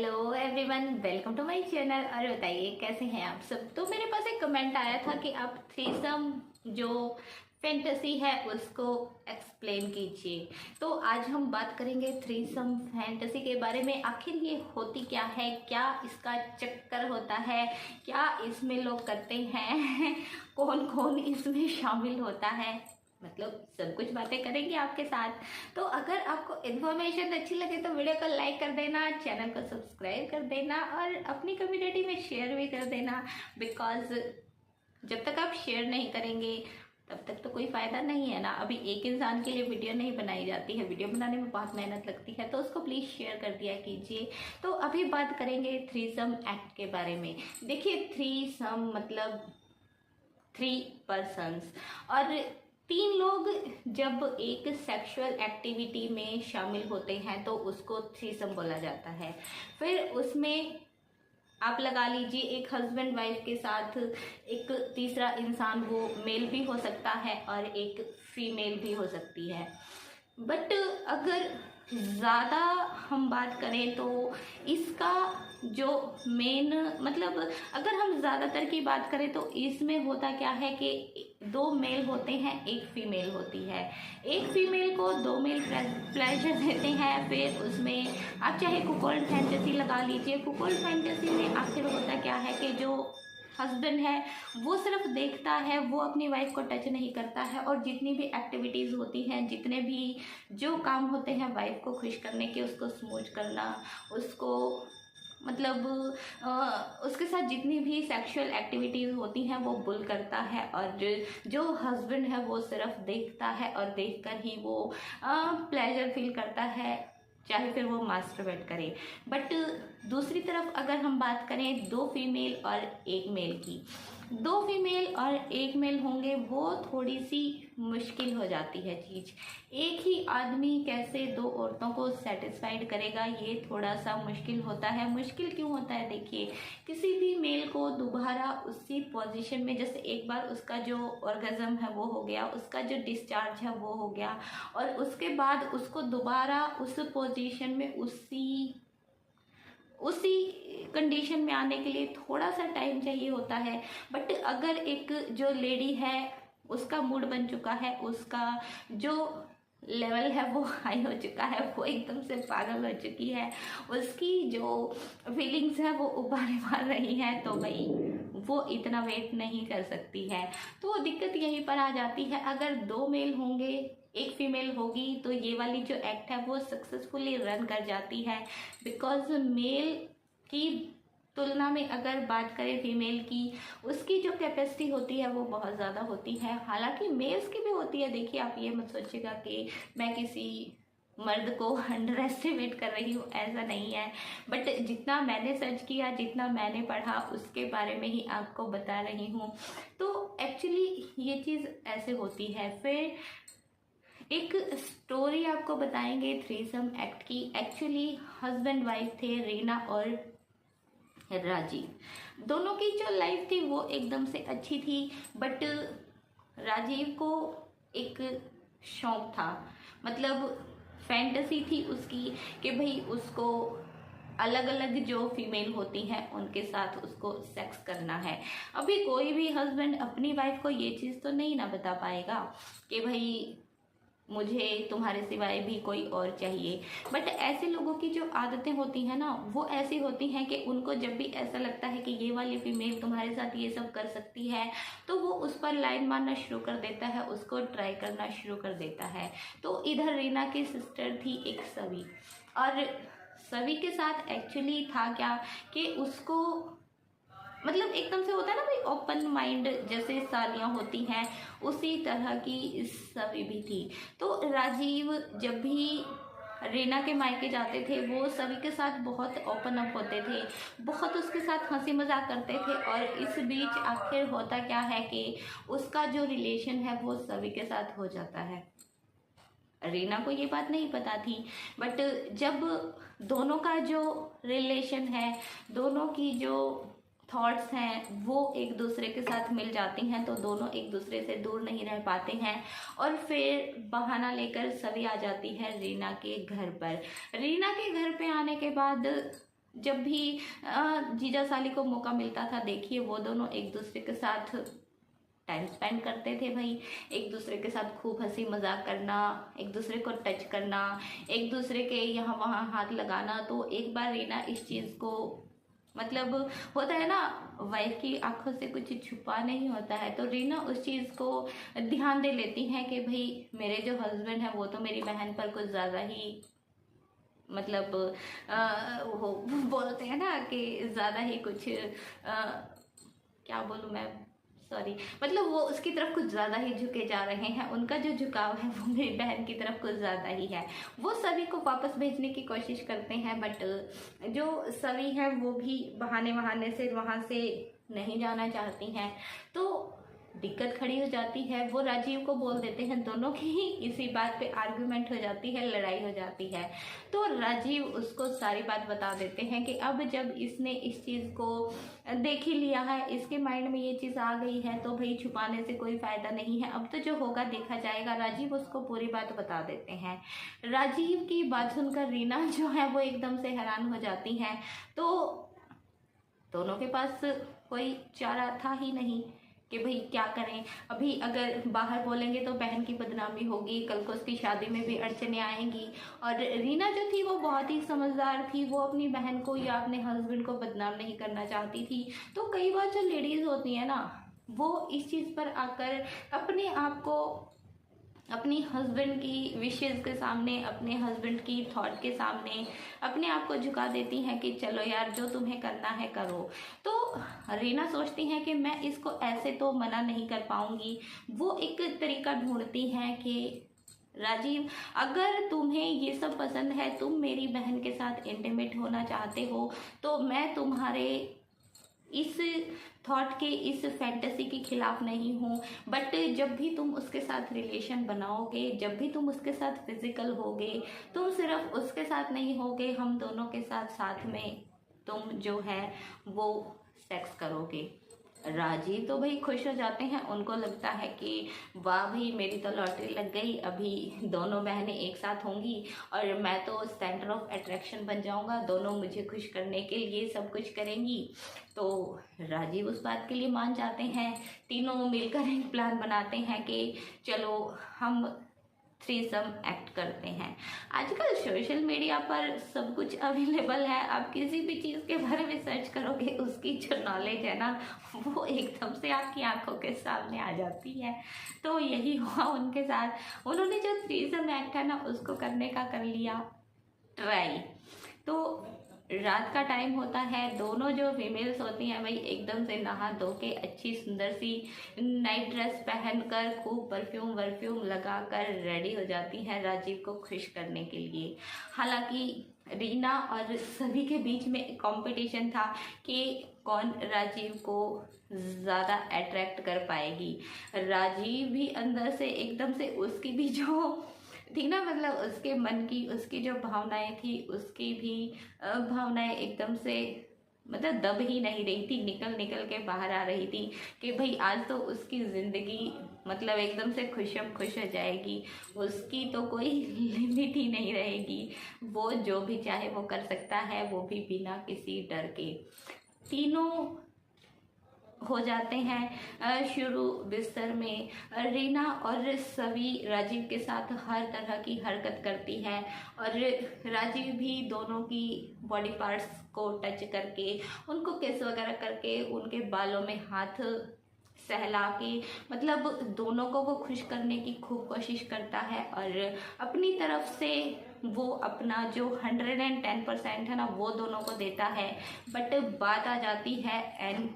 Hello everyone, welcome to my channel. और बताइए कैसे हैं आप सब। तो मेरे पास एक कमेंट आया था कि आप थ्रीसम जो फैंटेसी है उसको एक्सप्लेन कीजिए। तो आज हम बात करेंगे थ्रीसम फैंटेसी के बारे में। आखिर ये होती क्या है, क्या इसका चक्कर होता है, क्या इसमें लोग करते हैं कौन कौन इसमें शामिल होता है, मतलब सब कुछ बातें करेंगे आपके साथ। तो अगर आपको इन्फॉर्मेशन अच्छी लगे तो वीडियो को लाइक कर देना, चैनल को सब्सक्राइब कर देना और अपनी कम्युनिटी में शेयर भी कर देना। बिकॉज जब तक आप शेयर नहीं करेंगे तब तक तो कोई फ़ायदा नहीं है ना। अभी एक इंसान के लिए वीडियो नहीं बनाई जाती है, वीडियो बनाने में बहुत मेहनत लगती है, तो उसको प्लीज़ शेयर कर दिया कीजिए। तो अभी बात करेंगे थ्रीसम एक्ट के बारे में। देखिए, थ्रीसम मतलब 3 पर्सन्स और 3 लोग जब एक सेक्सुअल एक्टिविटी में शामिल होते हैं तो उसको थ्रीसम बोला जाता है। फिर उसमें आप लगा लीजिए एक हस्बैंड वाइफ के साथ एक तीसरा इंसान, वो मेल भी हो सकता है और एक फीमेल भी हो सकती है। बट अगर ज़्यादा हम बात करें तो इसका जो मेन मतलब अगर हम ज़्यादातर की बात करें तो इसमें होता क्या है कि 2 मेल होते हैं, एक फीमेल होती है। एक फीमेल को 2 मेल प्लेजर देते हैं। फिर उसमें आप चाहे कुकोल्ड फैंटेसी लगा लीजिए। कुकोल्ड फैंटेसी में आखिर होता क्या है कि जो हस्बैंड है वो सिर्फ देखता है, वो अपनी वाइफ को टच नहीं करता है, और जितनी भी एक्टिविटीज़ होती हैं, जितने भी जो काम होते हैं वाइफ को खुश करने के, उसको स्मूच करना, उसको मतलब उसके साथ जितनी भी सेक्सुअल एक्टिविटीज़ होती हैं वो बुल करता है। और जो हस्बैंड है वो सिर्फ देखता है और देखकर ही वो प्लेजर फील करता है, चाहे फिर वो मास्टरबेट करे। बट दूसरी तरफ अगर हम बात करें 2 फीमेल और 1 मेल की, 2 फीमेल और 1 मेल होंगे, वो थोड़ी सी मुश्किल हो जाती है चीज़। एक ही आदमी कैसे 2 औरतों को सेटिस्फाइड करेगा, ये थोड़ा सा मुश्किल होता है। मुश्किल क्यों होता है, देखिए, किसी भी मेल को दोबारा उसी पोजीशन में, जैसे एक बार उसका जो ऑर्गेज़म है वो हो गया, उसका जो डिस्चार्ज है वो हो गया, और उसके बाद उसको दोबारा उस पोजीशन में उसी कंडीशन में आने के लिए थोड़ा सा टाइम चाहिए होता है। बट अगर एक जो लेडी है उसका मूड बन चुका है, उसका जो लेवल है वो हाई हो चुका है, वो एकदम से पागल हो चुकी है, उसकी जो फीलिंग्स है वो उबारे मार रही हैं, तो भाई वो इतना वेट नहीं कर सकती है। तो दिक्कत यहीं पर आ जाती है। अगर 2 मेल होंगे, 1 फीमेल होगी, तो ये वाली जो एक्ट है वो सक्सेसफुली रन कर जाती है। बिकॉज मेल की तुलना में अगर बात करें फीमेल की, उसकी जो कैपेसिटी होती है वो बहुत ज़्यादा होती है। हालांकि मेल्स की भी होती है। देखिए, आप ये मत सोचिएगा कि मैं किसी मर्द को अंडर एस्टिमेट कर रही हूँ, ऐसा नहीं है। बट जितना मैंने सर्च किया, जितना मैंने पढ़ा, उसके बारे में ही आपको बता रही हूँ। तो एक्चुअली ये चीज़ ऐसे होती है। फिर एक स्टोरी आपको बताएंगे थ्रीसम एक्ट की। एक्चुअली हस्बैंड वाइफ थे, रीना और राजीव। दोनों की जो लाइफ थी वो एकदम से अच्छी थी। बट राजीव को एक शौक था, मतलब फैंटेसी थी उसकी कि भाई उसको अलग अलग जो फीमेल होती हैं उनके साथ उसको सेक्स करना है। अभी कोई भी हस्बैंड अपनी वाइफ को ये चीज़ तो नहीं ना बता पाएगा कि भाई मुझे तुम्हारे सिवाय भी कोई और चाहिए। बट ऐसे लोगों की जो आदतें होती हैं ना, वो ऐसी होती हैं कि उनको जब भी ऐसा लगता है कि ये वाली फीमेल तुम्हारे साथ ये सब कर सकती है, तो वो उस पर लाइन मारना शुरू कर देता है, उसको ट्राई करना शुरू कर देता है। तो इधर रीना की सिस्टर थी एक सवी, और सवी के साथ एक्चुअली था क्या कि उसको मतलब एकदम से होता है ना भाई, ओपन माइंड जैसे सालियाँ होती हैं, उसी तरह की सभी भी थी। तो राजीव जब भी रीना के मायके जाते थे वो सभी के साथ बहुत ओपन अप होते थे, बहुत उसके साथ हंसी मजाक करते थे। और इस बीच आखिर होता क्या है कि उसका जो रिलेशन है वो सभी के साथ हो जाता है। रीना को ये बात नहीं पता थी, बट जब दोनों का जो रिलेशन है, दोनों की जो थॉट्स हैं वो एक दूसरे के साथ मिल जाती हैं, तो दोनों एक दूसरे से दूर नहीं रह पाते हैं। और फिर बहाना लेकर सभी आ जाती है रीना के घर पर। रीना के घर पे आने के बाद जब भी जीजा साली को मौका मिलता था, देखिए वो दोनों एक दूसरे के साथ टाइम स्पेंड करते थे भाई। एक दूसरे के साथ खूब हंसी मजाक करना, एक दूसरे को टच करना, एक दूसरे के यहाँ वहाँ हाथ लगाना। तो एक बार रीना इस चीज़ को, मतलब होता है ना, वाइफ की आंखों से कुछ छुपा नहीं होता है, तो रीना उस चीज़ को ध्यान दे लेती है कि भाई मेरे जो हस्बैंड है वो तो मेरी बहन पर कुछ ज़्यादा ही, मतलब वो बोलते हैं ना कि ज़्यादा ही कुछ क्या बोलूँ मैं, सॉरी, मतलब वो उसकी तरफ कुछ ज़्यादा ही झुके जा रहे हैं। उनका जो झुकाव है वो मेरी बहन की तरफ कुछ ज़्यादा ही है। वो सभी को वापस भेजने की कोशिश करते हैं, बट जो सभी हैं वो भी बहाने बहाने से वहाँ से नहीं जाना चाहती हैं। तो दिक्कत खड़ी हो जाती है। वो राजीव को बोल देते हैं, दोनों की ही इसी बात पे आर्गुमेंट हो जाती है, लड़ाई हो जाती है। तो राजीव उसको सारी बात बता देते हैं कि अब जब इसने इस चीज़ को देख ही लिया है, इसके माइंड में ये चीज़ आ गई है, तो भाई छुपाने से कोई फ़ायदा नहीं है, अब तो जो होगा देखा जाएगा। राजीव उसको पूरी बात बता देते हैं। राजीव की बात सुनकर रीना जो है वो एकदम से हैरान हो जाती है। तो दोनों के पास कोई चारा था ही नहीं कि भाई क्या करें। अभी अगर बाहर बोलेंगे तो बहन की बदनामी होगी, कल को उसकी शादी में भी अड़चने आएंगी। और रीना जो थी वो बहुत ही समझदार थी, वो अपनी बहन को या अपने हस्बैंड को बदनाम नहीं करना चाहती थी। तो कई बार जो लेडीज़ होती है ना, वो इस चीज़ पर आकर अपने आप को अपनी हस्बैंड की विशेज़ के सामने, अपने हस्बैंड की थॉट के सामने अपने आप को झुका देती हैं कि चलो यार जो तुम्हें करना है करो। तो रीना सोचती हैं कि मैं इसको ऐसे तो मना नहीं कर पाऊंगी। वो एक तरीका ढूंढती हैं कि राजीव, अगर तुम्हें ये सब पसंद है, तुम मेरी बहन के साथ इंटीमेट होना चाहते हो, तो मैं तुम्हारे इस थॉट के, इस फैंटेसी के खिलाफ नहीं हूँ। बट जब भी तुम उसके साथ रिलेशन बनाओगे, जब भी तुम उसके साथ फिजिकल होगे, तुम सिर्फ उसके साथ नहीं होगे, हम दोनों के साथ साथ में तुम जो है वो सेक्स करोगे। राजीव तो भाई खुश हो जाते हैं, उनको लगता है कि वाह भाई मेरी तो लॉटरी लग गई, अभी दोनों बहनें एक साथ होंगी और मैं तो सेंटर ऑफ अट्रैक्शन बन जाऊंगा, दोनों मुझे खुश करने के लिए सब कुछ करेंगी। तो राजीव उस बात के लिए मान जाते हैं। तीनों मिलकर एक प्लान बनाते हैं कि चलो हम थ्रीसम एक्ट करते हैं। आजकल सोशल मीडिया पर सब कुछ अवेलेबल है, आप किसी भी चीज़ के बारे में सर्च करोगे, उसकी जो नॉलेज है ना वो एकदम से आपकी आंखों के सामने आ जाती है। तो यही हुआ उनके साथ। उन्होंने जो थ्रीसम एक्ट है ना उसको करने का कर लिया ट्राई। तो रात का टाइम होता है, दोनों जो फीमेल्स होती हैं भाई एकदम से नहा धो के अच्छी सुंदर सी नाइट ड्रेस पहनकर खूब परफ्यूम वर्फ्यूम लगाकर रेडी हो जाती हैं राजीव को खुश करने के लिए। हालांकि रीना और सभी के बीच में कंपटीशन था कि कौन राजीव को ज़्यादा अट्रैक्ट कर पाएगी। राजीव भी अंदर से एकदम से, उसकी भी जो थी ना, मतलब उसके मन की, उसकी जो भावनाएं थी, उसकी भी भावनाएं एकदम से मतलब दब ही नहीं रही थी, निकल निकल के बाहर आ रही थी कि भाई आज तो उसकी ज़िंदगी मतलब एकदम से खुशम खुश हो जाएगी, उसकी तो कोई लिमिट ही नहीं रहेगी, वो जो भी चाहे वो कर सकता है, वो भी बिना किसी डर के। तीनों हो जाते हैं शुरू बिस्तर में। रीना और सभी राजीव के साथ हर तरह की हरकत करती है और राजीव भी दोनों की बॉडी पार्ट्स को टच करके, उनको किस वगैरह करके, उनके बालों में हाथ सहला के, मतलब दोनों को वो खुश करने की खूब कोशिश करता है और अपनी तरफ से वो अपना जो 110% है ना वो दोनों को देता है। बट बात आ जाती है एंड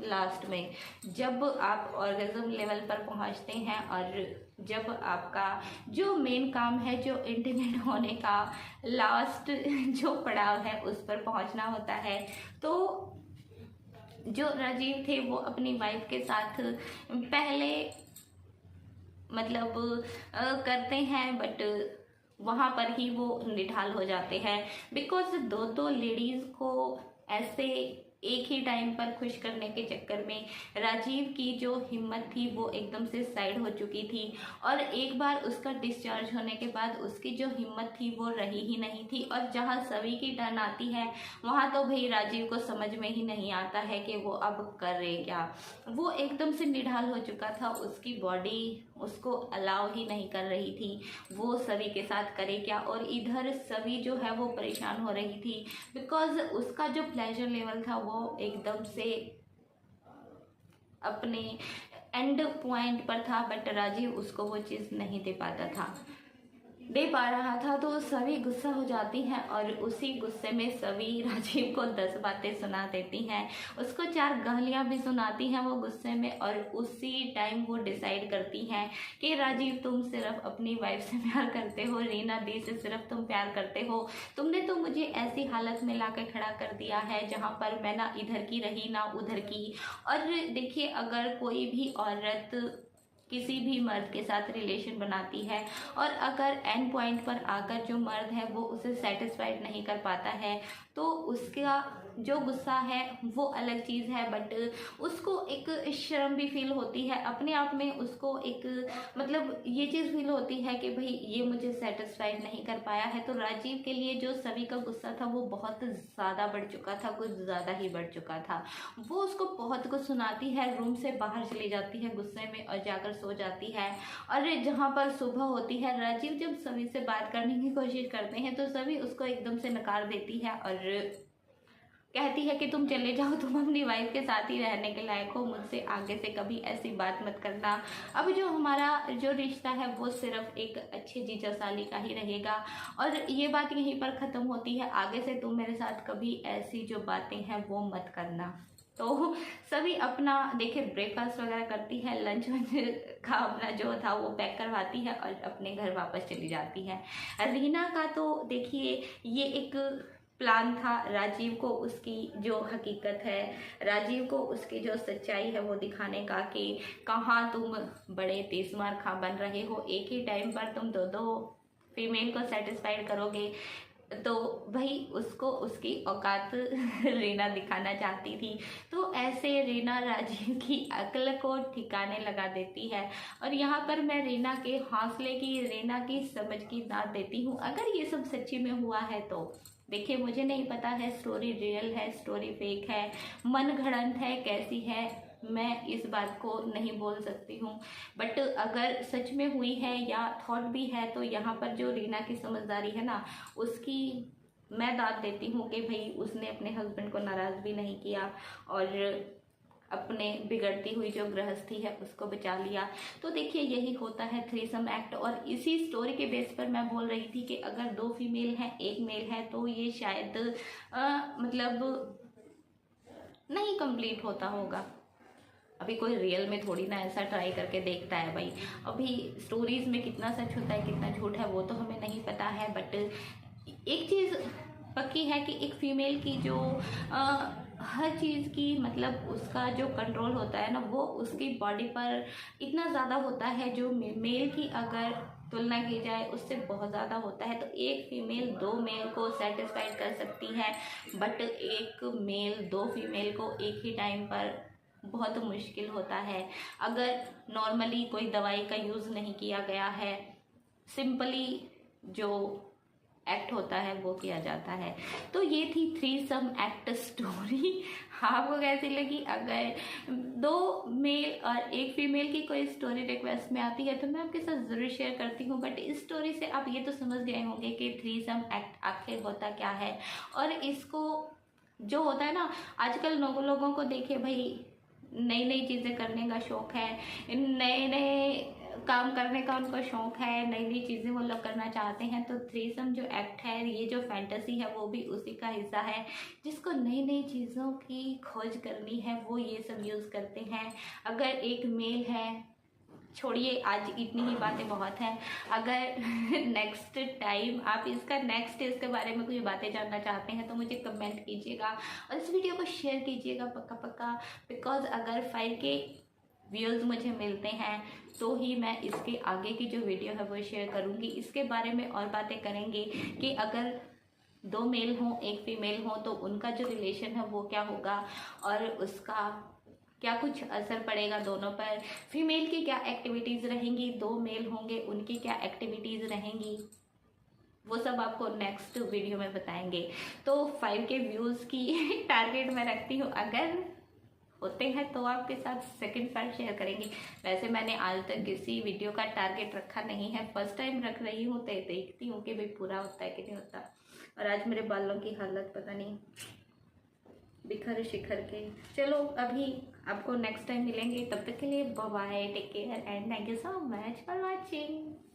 लास्ट में, जब आप ऑर्गेज्म लेवल पर पहुंचते हैं और जब आपका जो मेन काम है, जो इंटीमेट होने का लास्ट जो पड़ाव है उस पर पहुंचना होता है, तो जो राजीव थे वो अपनी वाइफ के साथ पहले मतलब करते हैं, बट वहाँ पर ही वो निढाल हो जाते हैं। बिकॉज दो लेडीज़ को ऐसे एक ही टाइम पर खुश करने के चक्कर में राजीव की जो हिम्मत थी वो एकदम से साइड हो चुकी थी, और एक बार उसका डिस्चार्ज होने के बाद उसकी जो हिम्मत थी वो रही ही नहीं थी। और जहाँ सभी की टर्न आती है वहाँ तो भाई राजीव को समझ में ही नहीं आता है कि वो अब करे क्या। वो एकदम से निढाल हो चुका था, उसकी बॉडी उसको अलाउ ही नहीं कर रही थी, वो सभी के साथ करे क्या। और इधर सभी जो है वो परेशान हो रही थी, बिकॉज उसका जो प्लेजर लेवल था वो एकदम से अपने एंड पॉइंट पर था, बट राजीव उसको वो चीज़ नहीं दे पा रहा था। तो सभी गुस्सा हो जाती हैं और उसी गुस्से में सभी राजीव को 10 बातें सुना देती हैं, उसको 4 गालियाँ भी सुनाती हैं वो गुस्से में। और उसी टाइम वो डिसाइड करती हैं कि राजीव तुम सिर्फ अपनी वाइफ से प्यार करते हो, रीना दी से सिर्फ तुम प्यार करते हो, तुमने तो मुझे ऐसी हालत में ला कर खड़ा कर दिया है जहाँ पर मैं ना इधर की रही ना उधर की। और देखिए, अगर कोई भी औरत किसी भी मर्द के साथ रिलेशन बनाती है और अगर एंड पॉइंट पर आकर जो मर्द है वो उसे सेटिस्फाइड नहीं कर पाता है तो उसका जो गुस्सा है वो अलग चीज़ है, बट उसको एक शर्म भी फील होती है अपने आप में, उसको एक मतलब ये चीज़ फील होती है कि भाई ये मुझे सेटिस्फाइड नहीं कर पाया है। तो राजीव के लिए जो सभी का गुस्सा था वो बहुत ज़्यादा बढ़ चुका था, कुछ ज़्यादा ही बढ़ चुका था। वो उसको बहुत कुछ सुनाती है, रूम से बाहर चली जाती है गुस्से में और जाकर सो जाती है। और जहाँ पर सुबह होती है, राजीव जब सभी से बात करने की कोशिश करते हैं तो सभी उसको एकदम से नकार देती है और कहती है कि तुम चले जाओ, तुम अपनी वाइफ के साथ ही रहने के लायक हो, मुझसे आगे से कभी ऐसी बात मत करना। अब जो हमारा जो रिश्ता है वो सिर्फ एक अच्छे जीजा साली का ही रहेगा और ये बात यहीं पर ख़त्म होती है, आगे से तुम मेरे साथ कभी ऐसी जो बातें हैं वो मत करना। तो सभी अपना देखिए ब्रेकफास्ट वगैरह करती है, लंच का अपना जो था वो पैक करवाती है और अपने घर वापस चली जाती है। रीना का तो देखिए ये एक प्लान था राजीव को उसकी जो हकीकत है, राजीव को उसकी जो सच्चाई है वो दिखाने का कि कहाँ तुम बड़े तेजमार खां बन रहे हो, एक ही टाइम पर तुम दो फीमेल को सेटिस्फाइड करोगे। तो भाई उसको उसकी औकात रीना दिखाना चाहती थी। तो ऐसे रीना राजीव की अक्ल को ठिकाने लगा देती है और यहाँ पर मैं रीना के हौसले की, रीना की समझ की दाद देती हूँ। अगर ये सब सच्ची में हुआ है तो देखिए, मुझे नहीं पता है स्टोरी रियल है स्टोरी फेक है, मन गढ़ंत है कैसी है, मैं इस बात को नहीं बोल सकती हूँ। बट अगर सच में हुई है या थॉट भी है तो यहाँ पर जो रीना की समझदारी है ना, उसकी मैं दाद देती हूँ कि भाई उसने अपने हस्बैंड को नाराज़ भी नहीं किया और अपने बिगड़ती हुई जो गृहस्थी है उसको बचा लिया। तो देखिए यही होता है थ्रीसम एक्ट। और इसी स्टोरी के बेस पर मैं बोल रही थी कि अगर 2 फीमेल हैं 1 मेल है तो ये शायद मतलब नहीं कंप्लीट होता होगा। अभी कोई रियल में थोड़ी ना ऐसा ट्राई करके देखता है भाई, अभी स्टोरीज में कितना सच होता है कितना झूठ है वो तो हमें नहीं पता है। बट एक चीज़ पक्की है कि एक फीमेल की जो हर चीज़ की मतलब उसका जो कंट्रोल होता है ना वो उसकी बॉडी पर इतना ज़्यादा होता है जो मेल की अगर तुलना की जाए उससे बहुत ज़्यादा होता है। तो एक फीमेल 2 मेल को सेटिस्फाइड कर सकती है, बट एक मेल 2 फीमेल को एक ही टाइम पर बहुत मुश्किल होता है। अगर नॉर्मली कोई दवाई का यूज़ नहीं किया गया है, सिंपली जो एक्ट होता है वो किया जाता है। तो ये थी थ्रीसम एक्ट स्टोरी। आपको कैसी लगी? अगर 2 मेल और 1 फीमेल की कोई स्टोरी रिक्वेस्ट में आती है तो मैं आपके साथ ज़रूर शेयर करती हूँ। बट इस स्टोरी से आप ये तो समझ गए होंगे कि थ्रीसम एक्ट आखिर होता क्या है। और इसको जो होता है ना, आजकल लोगों को देखिए भाई नई नई चीज़ें करने का शौक़ है, नए नए काम करने का उनको शौक़ है, नई नई चीज़ें वो लोग करना चाहते हैं। तो थ्रीसम जो एक्ट है, ये जो फैंटेसी है वो भी उसी का हिस्सा है। जिसको नई नई चीज़ों की खोज करनी है वो ये सब यूज़ करते हैं। अगर एक मेल है, छोड़िए आज इतनी ही बातें बहुत हैं। अगर नेक्स्ट टाइम आप इसके बारे में कुछ बातें जानना चाहते हैं तो मुझे कमेंट कीजिएगा और इस वीडियो को शेयर कीजिएगा पक्का, बिकॉज अगर 5K व्यूज़ मुझे मिलते हैं तो ही मैं इसके आगे की जो वीडियो है वो शेयर करूँगी। इसके बारे में और बातें करेंगे कि अगर दो मेल हों एक फीमेल हो तो उनका जो रिलेशन है वो क्या होगा और उसका क्या कुछ असर पड़ेगा दोनों पर, फीमेल की क्या एक्टिविटीज़ रहेंगी, दो मेल होंगे उनकी क्या एक्टिविटीज़ रहेंगी, वो सब आपको नेक्स्ट वीडियो में बताएंगे। तो 5K व्यूज़ की टारगेट मैं रखती हूँ, अगर होते हैं तो आपके साथ सेकंड पार्ट शेयर करेंगे। वैसे मैंने आज तक किसी वीडियो का टारगेट रखा नहीं है, फर्स्ट टाइम रख रही हूँ, तो देखती हूँ कि भाई पूरा होता है कि नहीं होता। और आज मेरे बालों की हालत पता नहीं, बिखर शिखर के। चलो अभी आपको नेक्स्ट टाइम मिलेंगे, तब तक के लिए bye bye, take care and thank you so much for watching.